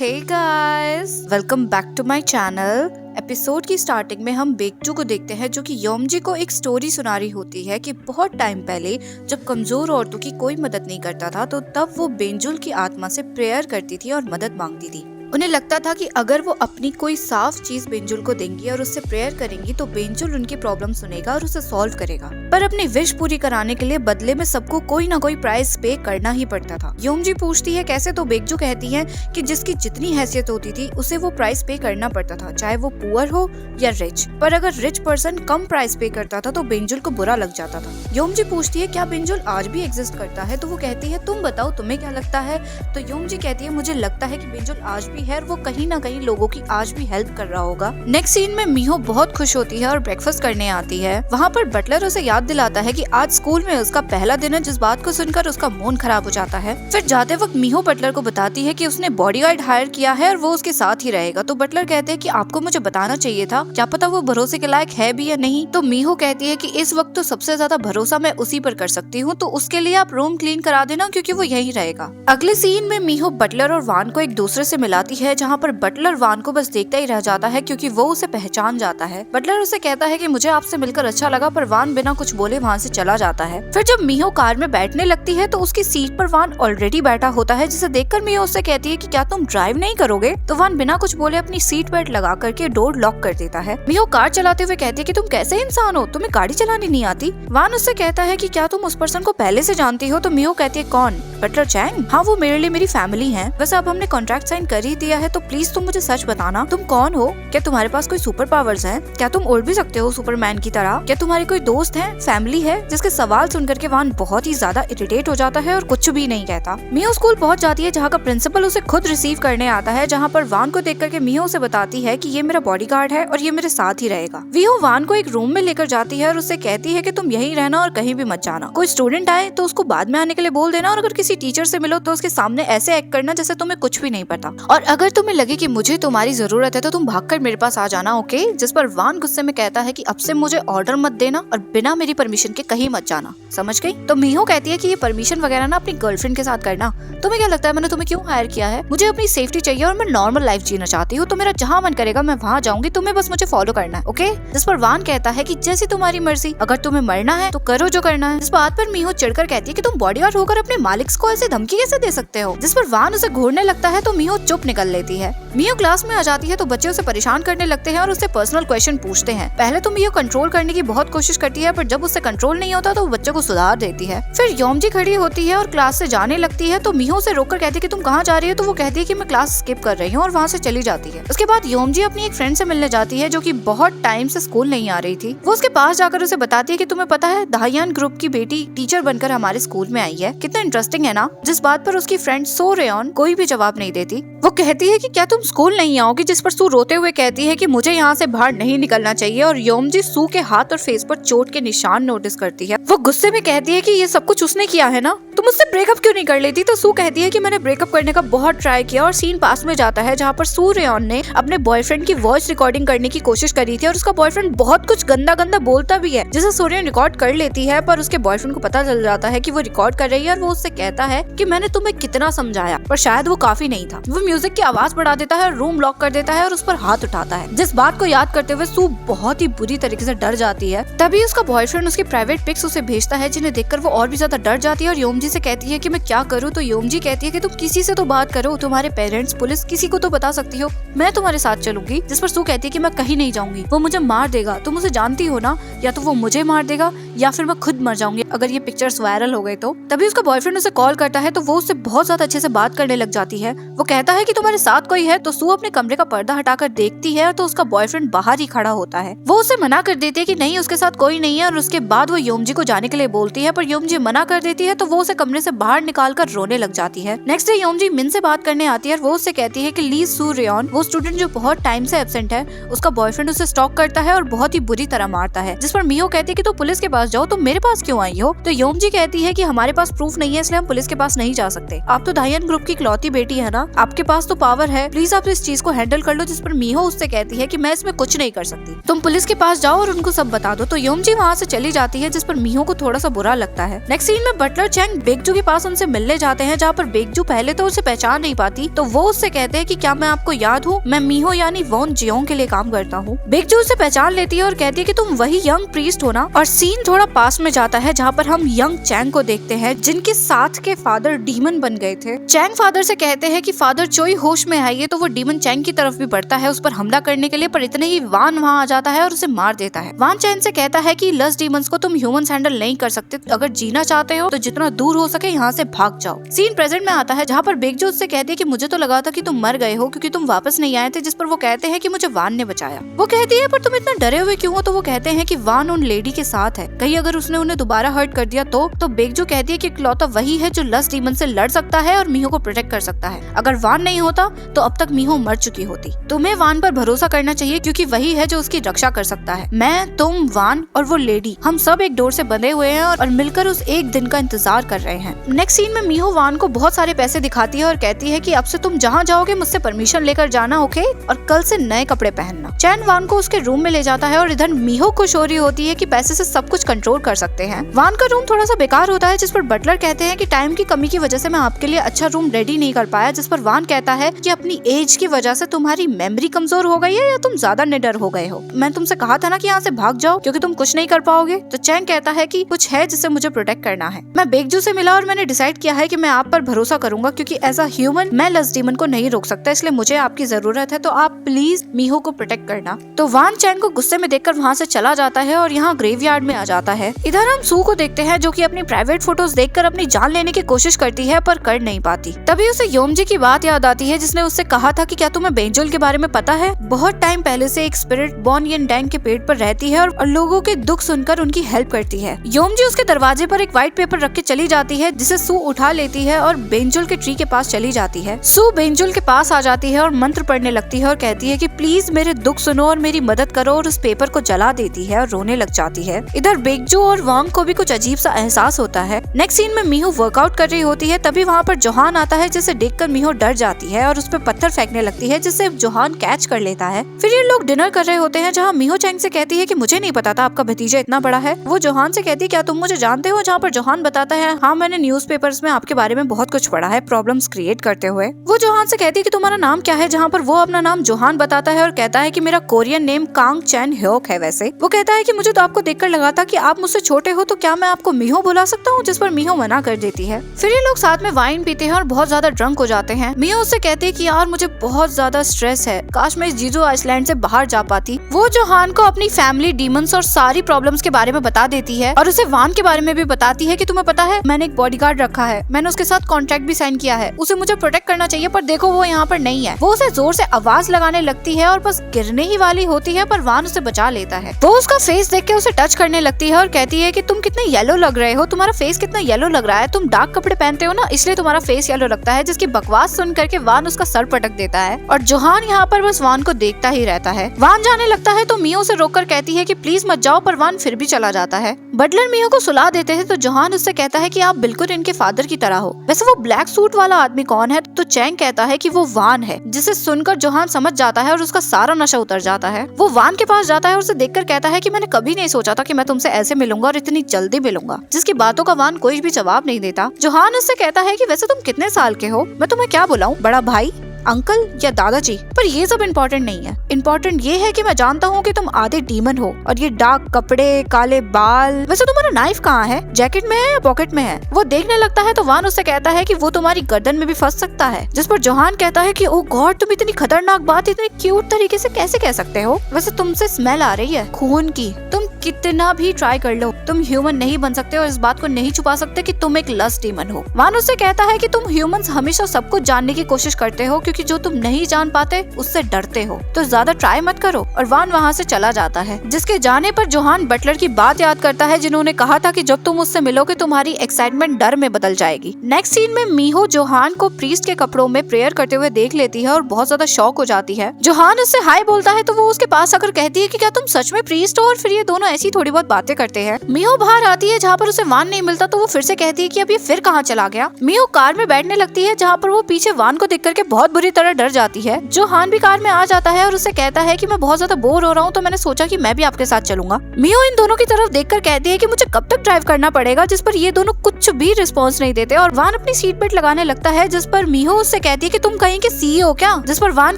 Hey guys, welcome back to my channel. Episode की starting में हम बेकजू को देखते हैं जो कि योमजी को एक स्टोरी सुना रही होती है कि बहुत टाइम पहले जब कमजोर औरतों की कोई मदद नहीं करता था तो तब वो बेंजुल की आत्मा से प्रेयर करती थी और मदद मांगती थी। उन्हें लगता था कि अगर वो अपनी कोई साफ चीज बेंजुल को देंगी और उससे प्रेयर करेंगी तो बेंजुल उनकी प्रॉब्लम सुनेगा और उसे सॉल्व करेगा। पर अपनी विश पूरी कराने के लिए बदले में सबको कोई ना कोई प्राइस पे करना ही पड़ता था। योमजी पूछती है कैसे, तो बेकजू कहती है कि जिसकी जितनी हैसियत होती थी उसे वो प्राइस पे करना पड़ता था, चाहे वो पुअर हो या रिच। पर अगर रिच पर्सन कम प्राइस पे करता था तो बेंजुल को बुरा लग जाता था। योमजी पूछती है क्या बेंजुल आज भी एग्जिस्ट करता है, तो वो कहती है तुम बताओ तुम्हें क्या लगता है। तो योमजी कहती है मुझे लगता है कि बेंजुल आज भी है और वो कहीं ना कहीं लोगों की आज भी हेल्प कर रहा होगा। नेक्स्ट सीन में मिहो बहुत खुश होती है और ब्रेकफास्ट करने आती है। वहाँ पर बटलर उसे याद दिलाता है कि आज स्कूल में उसका पहला दिन है, जिस बात को सुनकर उसका मूड खराब हो जाता है। फिर जाते वक्त मिहो बटलर को बताती है कि उसने बॉडीगार्ड हायर किया है और वो उसके साथ ही रहेगा। तो बटलर कहते हैं कि आपको मुझे बताना चाहिए था, क्या पता वो भरोसे के लायक है भी या नहीं। तो मिहो कहती है कि इस वक्त तो सबसे ज्यादा भरोसा मैं उसी पर कर सकती हूँ, तो उसके लिए आप रूम क्लीन करा देना क्योंकि वो यही रहेगा। अगले सीन में मिहो बटलर और वान को एक दूसरे से मिलाती है, जहाँ पर बटलर वान को बस देखता ही रह जाता है क्योंकि वो उसे पहचान जाता है। बटलर उसे कहता है कि मुझे आपसे मिलकर अच्छा लगा, पर वान बिना कुछ बोले वहाँ से चला जाता है। फिर जब मिहो कार में बैठने लगती है तो उसकी सीट पर वान ऑलरेडी बैठा होता है, जिसे देखकर मिहो उससे कहती है कि क्या तुम ड्राइव नहीं करोगे। तो वान बिना कुछ बोले अपनी सीट बेल्ट लगा करके डोर लॉक कर देता है। मिहो कार चलाते हुए कहती है कि तुम कैसे इंसान हो, तुम्हें गाड़ी चलानी नहीं आती। वान उससे कहता है कि क्या तुम उस पर्सन को पहले से जानती हो। तो मिहो कहती है कौन, बटलर चैंग। हाँ, वो मेरे लिए मेरी फैमिली है। वैसे अब हमने कॉन्ट्रैक्ट साइन कर ही दिया है, तो प्लीज तुम मुझे सच बताना, तुम कौन हो, क्या तुम्हारे पास कोई सुपर पावर्स हैं, क्या तुम उड़ भी सकते हो सुपरमैन की तरह, क्या तुम्हारे कोई दोस्त हैं, फैमिली है। जिसके सवाल सुनकर के वान बहुत ही ज्यादा इरिटेट हो जाता है और कुछ भी नहीं कहता। मिहो स्कूल पहुंच जाती है जहाँ का प्रिंसिपल उसे खुद रिसीव करने आता है, जहाँ पर वान को देख करके मिहो उसे बताती है कि ये मेरा बॉडीगार्ड है और ये मेरे साथ ही रहेगा। मिहो वान को एक रूम में लेकर जाती है और उससे कहती है कि तुम यहीं रहना और कहीं भी मत जाना। कोई स्टूडेंट आए तो उसको बाद में आने के लिए बोल देना, और अगर किसी टीचर से मिलो तो उसके सामने ऐसे एक्ट करना जैसे तुम्हें कुछ भी नहीं पता, और अगर तुम्हें लगे कि मुझे तुम्हारी जरूरत है तो तुम भागकर मेरे पास आ जाना, ओके। जिस पर वान गुस्से में कहता है कि अब से मुझे ऑर्डर मत देना और बिना मेरी परमिशन के कहीं मत जाना, समझ गई। तो मिहो कहती है कि ये परमिशन वगैरह ना अपनी गर्लफ्रेंड के साथ करना। तुम्हें क्या लगता है मैंने तुम्हें क्यों हायर किया है? मुझे अपनी सेफ्टी चाहिए और मैं नॉर्मल लाइफ जीना चाहती हूँ, तो मेरा जहाँ मन करेगा मैं वहाँ जाऊंगी, तुम्हें बस मुझे फॉलो करना है, ओके। जिस पर वान कहता है कि जैसी तुम्हारी मर्जी, अगर तुम्हें मरना है तो करो जो करना है। इस बात पर मिहो चिढ़कर कहती है कि तुम बॉडीगार्ड होकर अपने मालिक को ऐसे धमकी कैसे दे सकते हो। जिस पर वान उसे घूरने लगता है तो मिहो चुप निकल लेती है। मिहो क्लास में आ जाती है तो बच्चे उसे परेशान करने लगते हैं और उससे पर्सनल क्वेश्चन पूछते हैं। पहले तो मिहो कंट्रोल करने की बहुत कोशिश करती है, पर जब उससे कंट्रोल नहीं होता तो वो बच्चे को सुधार देती है। फिर योमजी खड़ी होती है और क्लास से जाने लगती है, तो मिहो से रोककर कहती है कि तुम कहाँ जा रही हो। तो वो कहती है कि मैं क्लास स्किप कर रही हूँ, और वहाँ से चली जाती है। उसके बाद योमजी अपनी एक फ्रेंड से मिलने जाती है जो कि बहुत टाइम से स्कूल नहीं आ रही थी। वो उसके पास जाकर उसे बताती है कि तुम्हें पता है दाहियान ग्रुप की बेटी टीचर बनकर हमारे स्कूल में आई है, कितना इंटरेस्टिंग है ना। जिस बात पर उसकी फ्रेंड सो रेयन कोई भी जवाब नहीं देती। वो कहती है कि क्या तुम स्कूल नहीं आओगी, जिस पर सू रोते हुए कहती है कि मुझे यहाँ से बाहर नहीं निकलना चाहिए, और योमजी सू के हाथ और फेस पर चोट के निशान नोटिस करती है। वो गुस्से में कहती है कि ये सब कुछ उसने किया है ना, तुम उससे ब्रेकअप क्यों नहीं कर लेती। तो सू कहती है कि मैंने ब्रेकअप करने का बहुत ट्राई किया, और सीन पास में जाता है जहाँ पर सू रेयन ने अपने बॉयफ्रेंड की वॉइस रिकॉर्डिंग करने की कोशिश करी थी, और उसका बॉयफ्रेंड बहुत कुछ गंदा गंदा बोलता भी है, जिसे सूर्यन रिकॉर्ड कर लेती है। पर उसके बॉयफ्रेंड को पता चल जाता है कि वो रिकॉर्ड कर रही है, और वो उससे कहता है कि मैंने तुम्हें कितना समझाया पर शायद वो काफी नहीं था। वो म्यूजिक की आवाज बढ़ा देता है, रूम लॉक कर देता है और उस पर हाथ उठाता है। जिस बात को याद करते हुए सू बहुत ही बुरी तरीके से डर जाती है। तभी उसका बॉयफ्रेंड उसकी प्राइवेट पिक्स उसे भेजता है, जिन्हें देखकर वो और भी ज्यादा डर जाती है और योमजी से कहती है कि मैं क्या करूँ। तो योमजी कहती है कि तुम किसी से तो बात करो, तुम्हारे पेरेंट्स, पुलिस, किसी को तो बता सकती हो, मैं तुम्हारे साथ चलूंगी। जिस पर सू कहती है कि मैं कहीं नहीं जाऊंगी, वो मुझे मार देगा, तुम उसे जानती हो ना, या तो वो मुझे मार देगा या फिर मैं खुद मर जाऊंगी अगर ये पिक्चर्स वायरल हो गए तो। तभी उसका बॉयफ्रेंड उसे कॉल करता है तो वो उससे बहुत ज्यादा अच्छे से बात करने लग जाती है। वो कहता है कि तुम्हारे साथ कोई है। तो सू अपने कमरे का पर्दा हटाकर देखती है तो उसका बॉयफ्रेंड बाहर ही खड़ा होता है। वो उसे मना कर देती है कि नहीं, उसके साथ कोई नहीं है, और उसके बाद वो योमजी को जाने के लिए बोलती है, पर योमजी मना कर देती है। तो वो उसे कमरे से बाहर निकालकर रोने लग जाती है। नेक्स्ट डे योमजी मिन से बात करने आती है और वो उससे कहती है कि ली सू रेयन, वो स्टूडेंट जो बहुत टाइम से एब्सेंट है, उसका बॉयफ्रेंड उसे स्टॉक करता है और बहुत ही बुरी तरह मारता है। जिस पर मिहो कहती है कि तुम पुलिस के पास जाओ, तुम मेरे पास क्यों आई हो। तो योमजी कहती है कि हमारे पास प्रूफ नहीं है, इसलिए हम पुलिस के पास नहीं जा सकते। आप तो दाहियान ग्रुप की इकलौती बेटी है ना, आपके पास तो पावर है, प्लीज आप इस चीज को हैंडल कर लो। जिस पर मीहो उससे कहती है कि मैं इसमें कुछ नहीं कर सकती, तुम पुलिस के पास जाओ और उनको सब बता दो। तो योमजी वहाँ से चली जाती है, जिस पर मीहो को थोड़ा सा बुरा लगता है। नेक्स्ट सीन में बटलर चैंग बेकजू के पास उनसे मिलने जाते हैं, जहाँ पर बेकजू पहले तो उसे पहचान नहीं पाती। तो वो उससे कहते हैं कि क्या मैं आपको याद हूँ, मैं मीहो यानी वॉन जियोंग के लिए काम करता हूँ। बेकजू उसे पहचान लेती है और कहती है कि तुम वही यंग प्रीस्ट हो ना। और सीन थोड़ा पास में जाता है, जहाँ पर हम यंग चैंग को देखते हैं, जिनके साथ के फादर डीमन बन गए थे। चैंग फादर से कहते हैं कि फादर चोई होश में आइए। तो वो डीमन चैंग की तरफ भी बढ़ता है उस पर हमला करने के लिए, पर इतने ही वान वहाँ आ जाता है और उसे मार देता है। वान चैंग से कहता है कि लस्ट डीमंस को तुम ह्यूमंस हैंडल नहीं कर सकते, अगर जीना चाहते हो तो जितना दूर हो सके यहाँ से भाग जाओ। सीन प्रेजेंट में आता है, जहाँ पर बेकजू उससे कहती है कि मुझे तो लगा था कि तुम मर गए हो क्योंकि तुम वापस नहीं आए थे। जिस पर वो कहते हैं कि मुझे वान ने बचाया। वो कहती है पर तुम इतना डरे हुए क्यों हो। तो वो कहते हैं कि वान उन लेडी के साथ है, कहीं अगर उसने उन्हें दोबारा हर्ट कर दिया तो बेकजू कहती है कि इकलौता वही है जो लस्ट डीमन से लड़ सकता है और मीहो को प्रोटेक्ट कर सकता है। अगर वान नहीं होता तो अब तक मीहो मर चुकी होती। तुम्हें वान पर भरोसा करना चाहिए क्योंकि वही है जो उसकी रक्षा कर सकता है। मैं, तुम, वान और वो लेडी, हम सब एक डोर से बंधे हुए हैं और मिलकर उस एक दिन का इंतजार कर रहे हैं। नेक्स्ट सीन में मीहो वान को बहुत सारे पैसे दिखाती है और कहती है कि अब से तुम जहाँ जाओगे मुझसे परमिशन लेकर जाना, ओके, और कल से नए कपड़े पहनना। चैन वान को उसके रूम में ले जाता है और इधर मीहो खुश हो रही होती है कि पैसे से सब कुछ कंट्रोल कर सकते हैं। वान का रूम थोड़ा सा बेकार होता है, जिस पर बटलर कहते हैं कि टाइम की कमी की वजह से मैं आपके लिए अच्छा रूम रेडी नहीं कर पाया। जिस पर वान कहता है कि अपनी एज की वजह से तुम्हारी मेमोरी कमजोर हो गई है या तुम ज्यादा निडर हो गए हो। मैं तुमसे कहा था ना कि यहाँ से भाग जाओ क्योंकि तुम कुछ नहीं कर पाओगे। तो चैंग कहता है कि कुछ है जिससे मुझे प्रोटेक्ट करना है। मैं बेकजू से मिला और मैंने डिसाइड किया है कि मैं आप पर भरोसा करूंगा क्योंकि एज अ ह्यूमन मैं लस्ट डीमन को नहीं रोक सकता, इसलिए मुझे आपकी जरूरत है। तो आप प्लीज मीहो को प्रोटेक्ट करना। तो वान चैंग को गुस्से में देखकर वहाँ से चला जाता है और यहाँ ग्रेवयार्ड में आ जाता है। इधर हम सू को देखते हैं जो कि अपनी प्राइवेट फोटोज देखकर अपनी जान लेने की कोशिश करती है पर कर नहीं पाती। तभी उसे योमजी की बात याद आती है जिसने उससे कहा था कि क्या तुम्हें बेंजुल के बारे में पता है। बहुत टाइम पहले से एक स्पिरिट बॉन येन डैंग के पेट पर रहती है और लोगों के दुख सुनकर उनकी हेल्प करती है। योमजी उसके दरवाजे पर एक व्हाइट पेपर रख के चली जाती है जिसे सू उठा लेती है और बेंजुल के ट्री के पास चली जाती है। सू बेंजुल के पास आ जाती है और मंत्र पढ़ने लगती है और कहती है कि प्लीज मेरे दुख सुनो और मेरी मदद करो, और उस पेपर को जला देती है और रोने लग जाती है। इधर बेकजू और वांग को भी कुछ अजीब सा एहसास होता है। नेक्स्ट सीन में मीहो वर्कआउट कर रही होती है, तभी वहाँ पर जोहान आता है जिसे देखकर मीहो डर जाती है और उस पर पत्थर फेंकने लगती है जिससे जोहान कैच कर लेता है। फिर ये लोग डिनर कर रहे होते हैं जहाँ मीहो चैंग से कहती है कि मुझे नहीं पता था आपका भतीजा इतना बड़ा है। वो जोहान से कहती है क्या तुम मुझे जानते हो, जहाँ पर जोहान बताता है हाँ मैंने न्यूज़पेपर्स में आपके बारे में बहुत कुछ पढ़ा है प्रॉब्लम्स क्रिएट करते हुए। वो जोहान से कहती है कि तुम्हारा नाम क्या है, जहाँ पर वो अपना नाम जोहान बताता है और कहता है कि मेरा कोरियन नेम कांग चैन ह्योक है। वैसे वो कहता है कि मुझे तो आपको देखकर लगा था कि आप मुझसे छोटे हो, तो क्या मैं आपको मीहो बुला सकता हूँ। जिस पर मीहो मना कर देती है। फिर ये लोग साथ में वाइन पीते हैं और बहुत ज्यादा ड्रंक हो जाते हैं। मीहो उससे कहती है कि यार मुझे बहुत ज्यादा स्ट्रेस है, काश मैं इस जीजू आइसलैंड से बाहर जा पाती। वो जोहान को अपनी फैमिली, डीमंस और सारी प्रॉब्लम्स के बारे में बता देती है और उसे वान के बारे में भी बताती है कि तुम्हें पता है मैंने एक बॉडीगार्ड रखा है, मैंने उसके साथ कॉन्ट्रैक्ट भी साइन किया है, उसे मुझे प्रोटेक्ट करना चाहिए पर देखो वो यहाँ पर नहीं है। वो उसे जोर से आवाज लगाने लगती है और बस गिरने ही वाली होती है पर वान उसे बचा लेता है। वो उसका फेस देख के उसे टच करने लगती है और कहती है कि तुम कितने येलो लग रहे हो, तुम्हारा फेस कितना येलो लग रहा है, तुम डार्क कपड़े पहनते हो ना इसलिए तुम्हारा फेस येलो लगता है। जिसकी बकवास सुन करके वान उसका सर पटक देता है और जोहान यहाँ पर बस वान को देखता ही रहता है। वान जाने लगता है तो मीहो से रोककर कहती है कि प्लीज मत जाओ, पर वान फिर भी चला जाता है। बटलर मीहो को सुला देते हैं तो जोहान उससे कहता है कि आप बिल्कुल इनके फादर की तरह हो। वैसे वो ब्लैक सूट वाला आदमी कौन है, तो चैंग कहता है कि वो वान है, जिसे सुनकर जोहान समझ जाता है और उसका सारा नशा उतर जाता है। वो वान के पास जाता है और उसे देखकर कहता है कि मैंने कभी नहीं सोचा था कि मैं तुमसे ऐसे मिलूंगा और इतनी जल्दी मिलूंगा। जिसकी बातों का वान कोई भी जवाब नहीं देता। जोहान उससे कहता है कि वैसे तुम कितने साल के हो, मैं तुम्हें क्या बुलाऊं, बड़ा भाई, अंकल या दादाजी। पर ये सब इम्पोर्टेंट नहीं है, इम्पोर्टेंट ये है कि मैं जानता हूँ कि तुम आधे डीमन हो और ये डार्क कपड़े, काले बाल। वैसे तुम्हारा नाइफ कहाँ है, जैकेट में है या पॉकेट में है। वो देखने लगता है तो वान उससे कहता है कि वो तुम्हारी गर्दन में भी फंस सकता है। जिस पर जोहान कहता है कि ओ गॉड, तुम इतनी खतरनाक बात इतनी क्यूट तरीके से कैसे कह सकते हो। वैसे तुमसे स्मेल आ रही है खून की, तुम कितना भी ट्राई कर लो तुम ह्यूमन नहीं बन सकते और इस बात को नहीं छुपा सकते कि तुम एक लस्ट डीमन हो। वान उससे कहता है कि तुम ह्यूमंस हमेशा सब कुछ जानने की कोशिश करते हो क्योंकि जो तुम नहीं जान पाते उससे डरते हो, तो ज्यादा ट्राई मत करो। और वान वहाँ से चला जाता है। जिसके जाने पर जोहान बटलर की बात याद करता है जिन्होंने कहा था कि जब तुम उससे मिलोगे तुम्हारी एक्साइटमेंट डर में बदल जाएगी। नेक्स्ट सीन में मीहो जोहान को प्रीस्ट के कपड़ों में प्रेयर करते हुए देख लेती है और बहुत ज्यादा शॉक हो जाती है। जोहान उससे हाय बोलता है तो वो उसके पास आकर कहती है कि क्या तुम सच में प्रीस्ट हो, और फिर ये दोनों ऐसी थोड़ी बहुत बातें करते हैं। मियो बाहर आती है जहाँ पर उसे वान नहीं मिलता तो वो फिर से कहती है कि अब ये फिर कहाँ चला गया। मियो कार में बैठने लगती है जहाँ पर वो पीछे वान को देख करके बहुत बुरी तरह डर जाती है। जोहान भी कार में आ जाता है और उससे कहता है कि मैं बहुत ज्यादा बोर हो रहा हूँ तो मैंने सोचा कि मैं भी आपके साथ चलूंगा। मियो इन दोनों की तरफ देखकर कहती है कि मुझे कब तक ड्राइव करना पड़ेगा, जिस पर ये दोनों कुछ भी रिस्पॉन्स नहीं देते और वान अपनी सीट बेल्ट लगाने लगता है, जिस पर मियो उससे कहती है कि तुम कहीं के CEO क्या, जिस पर वान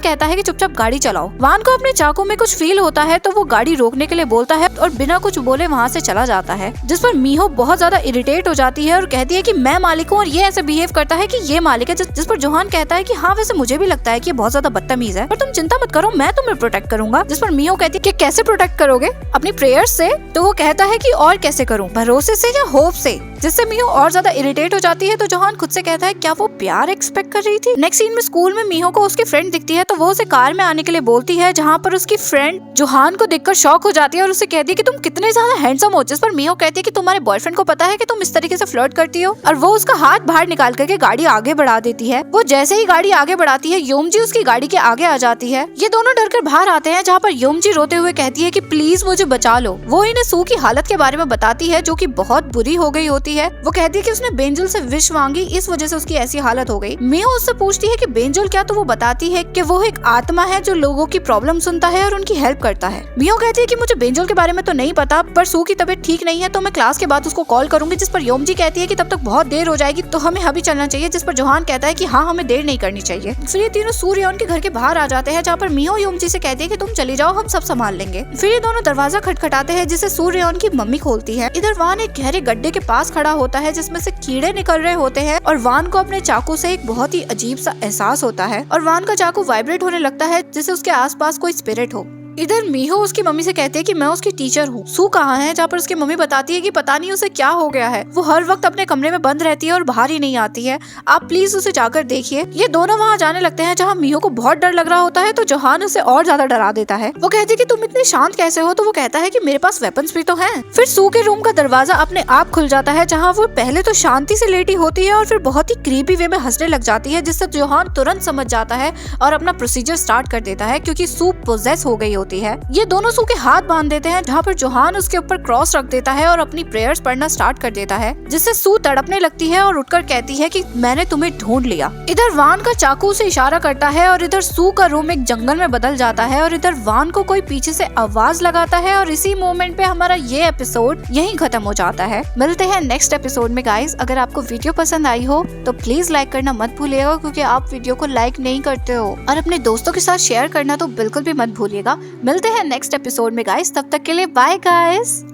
कहता है कि चुपचाप गाड़ी चलाओ। वान को अपने चाकू में कुछ फील होता है तो वो गाड़ी रोकने के लिए बोलता है और बिना कुछ बोले वहाँ से चला जाता है, जिस पर मियो बहुत ज्यादा इरिटेट हो जाती है और कहती है कि मैं मालिक हूँ और ये ऐसे बिहेव करता है कि ये मालिक है, जिस पर जोहान कहता है कि हाँ वैसे मुझे भी लगता है कि ये बहुत ज्यादा बदतमीज है, पर तुम चिंता मत करो मैं तुम्हें प्रोटेक्ट करूंगा। जिस पर मियो कहती है कि कैसे प्रोटेक्ट करोगे, अपनी प्रेयर्स से? तो वो कहता है कि और कैसे करूं, भरोसे से या होप से, जिससे मियो और ज्यादा इरिटेट हो जाती है। तो जोहान खुद से कहता है क्या वो प्यार एक्सपेक्ट कर रही थी। नेक्स्ट सीन में स्कूल में मियो को उसकी फ्रेंड दिखती है तो वो उसे कार में आने के लिए बोलती है, जहाँ पर उसकी फ्रेंड जोहान को देखकर शॉक हो जाती है और उसे कहती है कि तुम कितने ज्यादा हैंडसम हो, जिस पर मियो कहती है कि तुम्हारे बॉयफ्रेंड को पता है कि तुम इस तरीके से फ्लर्ट करती हो, और वो उसका हाथ बाहर निकाल करके गाड़ी आगे बढ़ा देती है। वो जैसे ही गाड़ी आगे बढ़ाती है योमजी उसकी गाड़ी के आगे आ जाती है। ये दोनों डरकर बाहर आते हैं, जहाँ पर योमजी रोते हुए कहती है कि प्लीज मुझे बचा लो। वो इन्हें सू की हालत के बारे में बताती है जो कि बहुत बुरी हो गई होती है। वो कहती है कि उसने बेंजुल से विश मांगी, इस वजह से उसकी ऐसी हालत हो गई। मियो उससे पूछती है कि बेंजुल क्या, तो वो बताती है कि वो एक आत्मा है जो लोगों की प्रॉब्लम सुनता है और उनकी हेल्प करता है। मियो कहती है कि मुझे बेंजुल के बारे में तो नहीं पता, पर सू की तबीयत ठीक नहीं है तो मैं क्लास के बाद उसको कॉल करूंगी, जिस पर योमजी कहती है कि तब तक बहुत देर हो जाएगी तो हमें अभी चलना चाहिए, जिस पर जोहान कहता है कि हाँ हमें देर नहीं करनी चाहिए। फिर ये तीनों सूर्यन के घर के बाहर आ जाते हैं, जहाँ पर मियो योमजी से कहती है कि तुम चली जाओ हम सब संभाल लेंगे। फिर ये दोनों दरवाजा खटखटाते हैं जिसे सूर्यन की मम्मी खोलती है। इधर वान एक गहरे गड्ढे के पास खड़ा होता है जिसमें से कीड़े निकल रहे होते हैं और वान को अपने चाकू से एक बहुत ही अजीब सा एहसास होता है और वान का चाकू वाइब्रेट होने लगता है जैसे उसके आसपास कोई स्पिरिट हो। इधर मिहो उसकी मम्मी से कहते हैं कि मैं उसकी टीचर हूँ। सू कहाँ है, जहाँ पर उसकी मम्मी बताती है कि पता नहीं उसे क्या हो गया है, वो हर वक्त अपने कमरे में बंद रहती है और बाहर ही नहीं आती है, आप प्लीज उसे जाकर देखिए। ये दोनों वहाँ जाने लगते हैं जहाँ मिहो को बहुत डर लग रहा होता है तो जोहान उसे और ज्यादा डरा देता है। वो कहती है कि तुम इतनी शांत कैसे हो, तो वो कहता है कि मेरे पास वेपन्स भी तो हैं। फिर सू के रूम का दरवाजा अपने आप खुल जाता है, जहाँ वो पहले तो शांति से लेटी होती है और फिर बहुत ही क्रीपी वे में हंसने लग जाती है, जिससे जोहान तुरंत समझ जाता है और अपना प्रोसीजर स्टार्ट कर देता है क्योंकि सू पोजेस हो गई होती है। ये दोनों सू के हाथ बांध देते हैं, जहाँ पर जोहान उसके ऊपर क्रॉस रख देता है और अपनी प्रेयर्स पढ़ना स्टार्ट कर देता है, जिससे सू तड़पने लगती है और उठकर कहती है कि मैंने तुम्हें ढूंढ लिया। इधर वान का चाकू से इशारा करता है और इधर सू का रूम एक जंगल में बदल जाता है और इधर वान को कोई पीछे से आवाज लगाता है और इसी मोमेंट पे हमारा ये एपिसोड यहीं खत्म हो जाता है। मिलते हैं नेक्स्ट एपिसोड में गाइस। अगर आपको वीडियो पसंद आई हो तो प्लीज लाइक करना मत भूलिएगा, क्योंकि आप वीडियो को लाइक नहीं करते हो, और अपने दोस्तों के साथ शेयर करना तो बिल्कुल भी मत भूलिएगा। मिलते हैं नेक्स्ट एपिसोड में गाइस, तब तक के लिए बाय गाइस।